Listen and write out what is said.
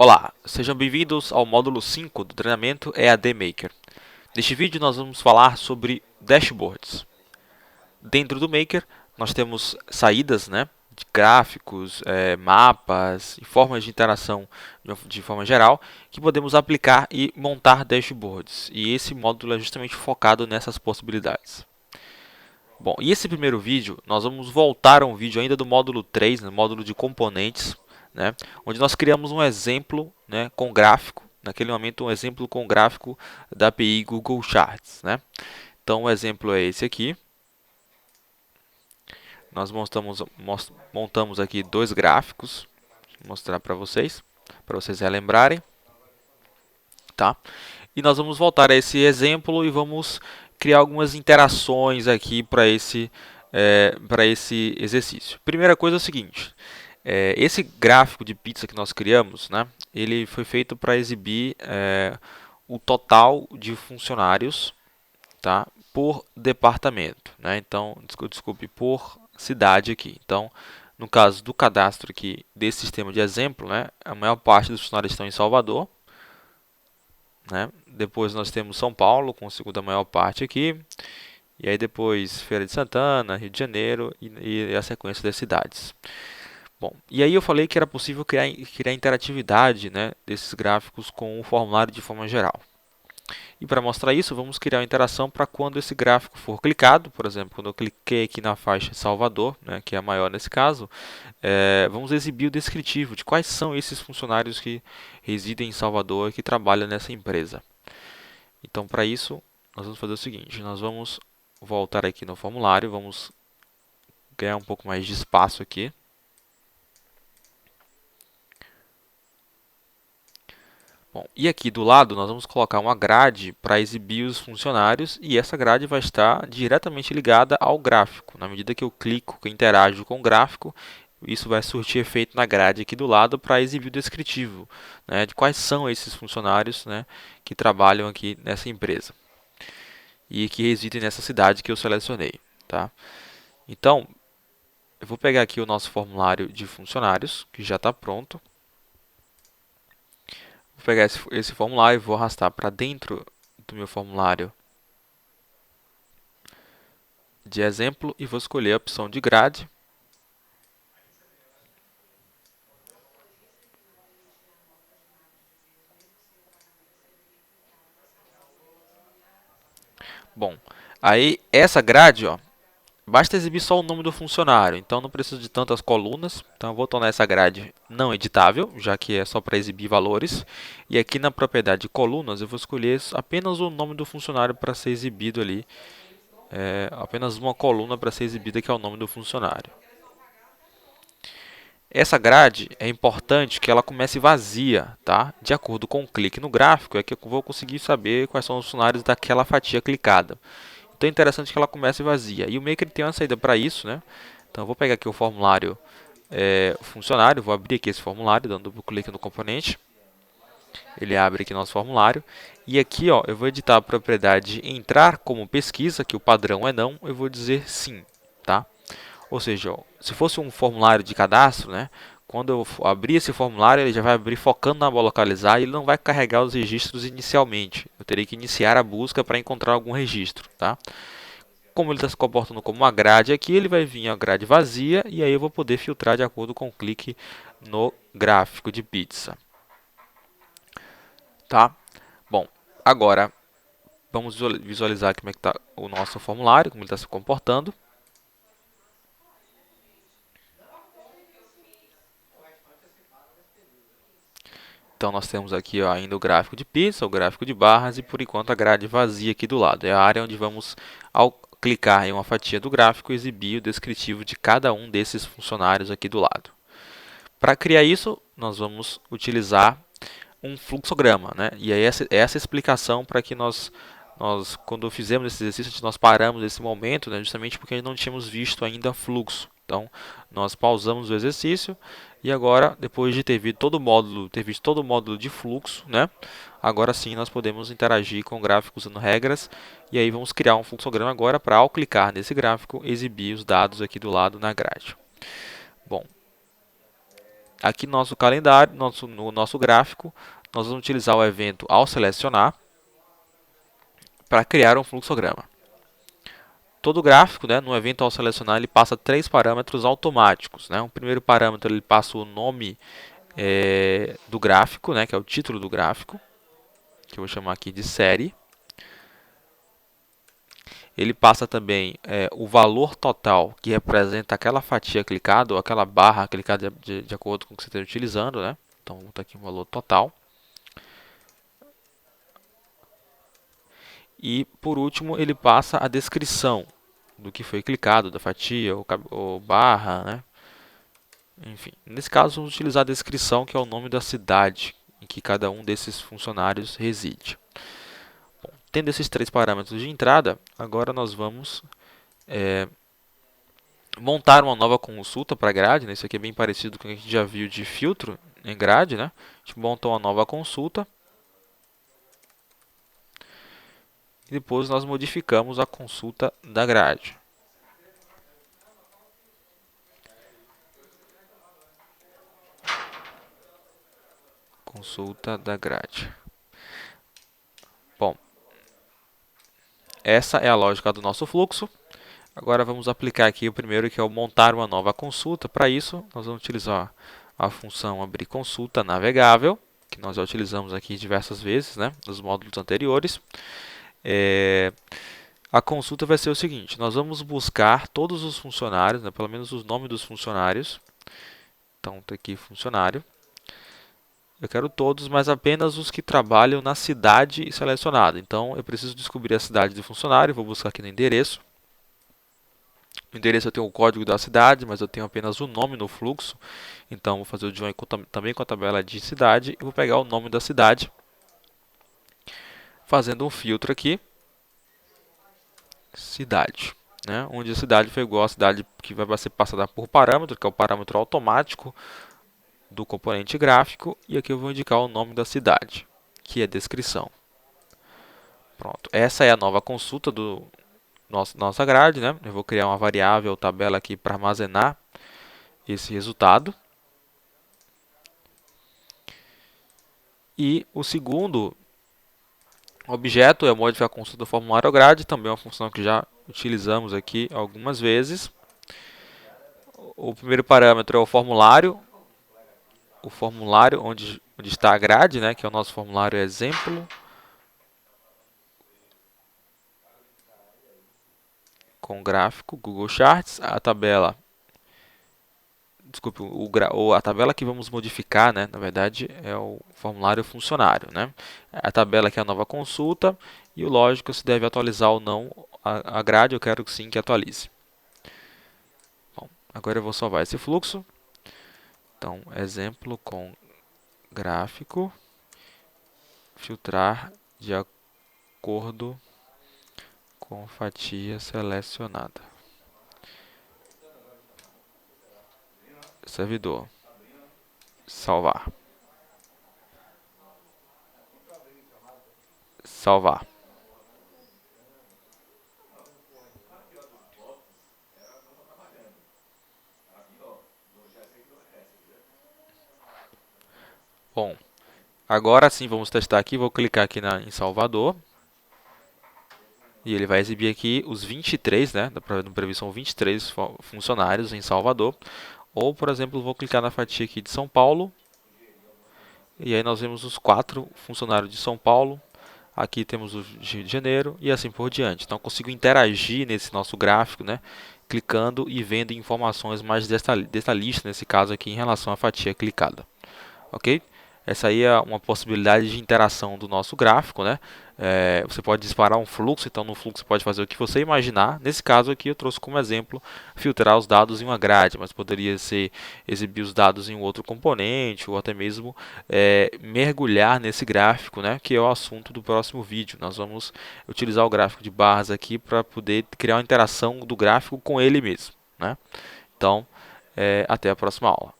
Olá, sejam bem-vindos ao módulo 5 do treinamento EAD Maker. Neste vídeo nós vamos falar sobre dashboards. Dentro do Maker nós temos saídas, de gráficos, mapas e formas de interação de forma geral que podemos aplicar e montar dashboards. E esse módulo é justamente focado nessas possibilidades. Bom, e esse primeiro vídeo, nós vamos voltar a um vídeo ainda do módulo 3, no módulo de componentes, onde nós criamos um exemplo, com gráfico, naquele momento um exemplo com gráfico da API Google Charts. Então o exemplo é esse aqui. Nós montamos aqui dois gráficos, vou mostrar para vocês relembrarem. Tá? E nós vamos voltar a esse exemplo e vamos criar algumas interações aqui para esse exercício. Primeira coisa é o seguinte, esse gráfico de pizza que nós criamos, ele foi feito para exibir o total de funcionários, tá, por departamento. Então, desculpe, por cidade aqui. Então, no caso do cadastro aqui desse sistema de exemplo, a maior parte dos funcionários estão em Salvador. Depois nós temos São Paulo com a segunda maior parte aqui. E aí depois Feira de Santana, Rio de Janeiro e a sequência das cidades. Bom, e aí eu falei que era possível criar interatividade, desses gráficos com o formulário de forma geral. E para mostrar isso, vamos criar uma interação para quando esse gráfico for clicado. Por exemplo, quando eu cliquei aqui na faixa Salvador, que é a maior nesse caso, vamos exibir o descritivo de quais são esses funcionários que residem em Salvador e que trabalham nessa empresa. Então, para isso, nós vamos fazer o seguinte, nós vamos voltar aqui no formulário, vamos ganhar um pouco mais de espaço aqui. Bom, e aqui do lado nós vamos colocar uma grade para exibir os funcionários e essa grade vai estar diretamente ligada ao gráfico. Na medida que eu clico, que eu interajo com o gráfico, isso vai surtir efeito na grade aqui do lado para exibir o descritivo, de quais são esses funcionários, que trabalham aqui nessa empresa e que residem nessa cidade que eu selecionei. Tá? Então, eu vou pegar aqui o nosso formulário de funcionários, que já está pronto. Vou pegar esse formulário e vou arrastar para dentro do meu formulário de exemplo e vou escolher a opção de grade. Bom, aí essa grade, basta exibir só o nome do funcionário, então não preciso de tantas colunas. Então eu vou tornar essa grade não editável, já que é só para exibir valores. E aqui na propriedade de colunas eu vou escolher apenas o nome do funcionário para ser exibido ali. Apenas uma coluna para ser exibida, que é o nome do funcionário. Essa grade é importante que ela comece vazia, tá? De acordo com o clique no gráfico, é que eu vou conseguir saber quais são os funcionários daquela fatia clicada. Então é interessante que ela comece vazia. E o Maker tem uma saída para isso, Então eu vou pegar aqui o formulário funcionário, vou abrir aqui esse formulário, dando duplo clique no componente. Ele abre aqui nosso formulário. E aqui, eu vou editar a propriedade entrar como pesquisa, que o padrão é não, eu vou dizer sim, tá? Ou seja, se fosse um formulário de cadastro, quando eu abrir esse formulário, ele já vai abrir focando na aba localizar e ele não vai carregar os registros inicialmente. Eu terei que iniciar a busca para encontrar algum registro. Tá? Como ele está se comportando como uma grade aqui, ele vai vir a grade vazia e aí eu vou poder filtrar de acordo com o clique no gráfico de pizza. Tá? Bom, agora vamos visualizar como é que está o nosso formulário, como ele está se comportando. Então nós temos aqui ainda o gráfico de pizza, o gráfico de barras e por enquanto a grade vazia aqui do lado. É a área onde vamos, ao clicar em uma fatia do gráfico, exibir o descritivo de cada um desses funcionários aqui do lado. Para criar isso, nós vamos utilizar um fluxograma. E aí essa explicação para que nós quando fizemos esse exercício, nós paramos nesse momento, justamente porque não tínhamos visto ainda fluxo. Então, nós pausamos o exercício e agora, depois de ter visto todo o módulo de fluxo, agora sim nós podemos interagir com o gráfico usando regras. E aí vamos criar um fluxograma agora para, ao clicar nesse gráfico, exibir os dados aqui do lado na grade. Bom, aqui no nosso calendário, no nosso gráfico, nós vamos utilizar o evento ao selecionar para criar um fluxograma. Todo gráfico, né, no evento ao selecionar, ele passa 3 parâmetros automáticos. Né? O primeiro parâmetro ele passa o nome do gráfico, né, que é o título do gráfico, que eu vou chamar aqui de série. Ele passa também o valor total, que representa aquela fatia clicada, ou aquela barra clicada de acordo com o que você esteja utilizando. Né? Então, vou botar aqui um valor total. E, por último, ele passa a descrição do que foi clicado, da fatia ou barra. Né? Enfim, nesse caso, vamos utilizar a descrição, que é o nome da cidade em que cada um desses funcionários reside. Bom, tendo esses 3 parâmetros de entrada, agora nós vamos montar uma nova consulta para a grade. Né? Isso aqui é bem parecido com o que a gente já viu de filtro em grade. Né? A gente monta uma nova consulta e depois nós modificamos a consulta da grade. Consulta da grade. Bom, essa é a lógica do nosso fluxo. Agora vamos aplicar aqui o primeiro, que é o montar uma nova consulta. Para isso, nós vamos utilizar a função abrir consulta navegável, que nós já utilizamos aqui diversas vezes, né, nos módulos anteriores. A consulta vai ser o seguinte: nós vamos buscar todos os funcionários, né, pelo menos os nomes dos funcionários. Então, está aqui funcionário. Eu quero todos, mas apenas os que trabalham na cidade selecionada. Então, eu preciso descobrir a cidade do funcionário. Vou buscar aqui no endereço. No endereço eu tenho o código da cidade, mas eu tenho apenas o nome no fluxo. Então, vou fazer o join também com a tabela de cidade. E vou pegar o nome da cidade, fazendo um filtro aqui. Cidade. Né? Onde a cidade foi igual à cidade que vai ser passada por parâmetro, que é o parâmetro automático do componente gráfico. E aqui eu vou indicar o nome da cidade, que é descrição. Pronto. Essa é a nova consulta do nossa grade. Né? Eu vou criar uma variável tabela aqui para armazenar esse resultado. E o segundo objeto é modificar a consulta do formulário grade, também é uma função que já utilizamos aqui algumas vezes. O primeiro parâmetro é o formulário onde está a grade, né, que é o nosso formulário exemplo. Com gráfico, Google Charts, a tabela, desculpe, a tabela que vamos modificar, né, na verdade, é o formulário funcionário, né? A tabela que é a nova consulta e o lógico se deve atualizar ou não a grade, eu quero que sim que atualize. Bom, agora eu vou salvar esse fluxo. Então, exemplo com gráfico, filtrar de acordo com fatia selecionada. Servidor. Salvar. Salvar. Bom, agora sim vamos testar aqui. Vou clicar aqui em Salvador. E ele vai exibir aqui os 23, né? No preview são 23 funcionários em Salvador. Ou, por exemplo, vou clicar na fatia aqui de São Paulo. E aí nós vemos os 4 funcionários de São Paulo. Aqui temos o Rio de Janeiro e assim por diante. Então, eu consigo interagir nesse nosso gráfico, né? Clicando e vendo informações mais desta lista, nesse caso aqui, em relação à fatia clicada. Ok? Essa aí é uma possibilidade de interação do nosso gráfico, né? Você pode disparar um fluxo, então no fluxo você pode fazer o que você imaginar. Nesse caso aqui eu trouxe como exemplo filtrar os dados em uma grade, mas poderia ser exibir os dados em um outro componente, ou até mesmo mergulhar nesse gráfico, né? Que é o assunto do próximo vídeo. Nós vamos utilizar o gráfico de barras aqui para poder criar uma interação do gráfico com ele mesmo, né? Então, até a próxima aula.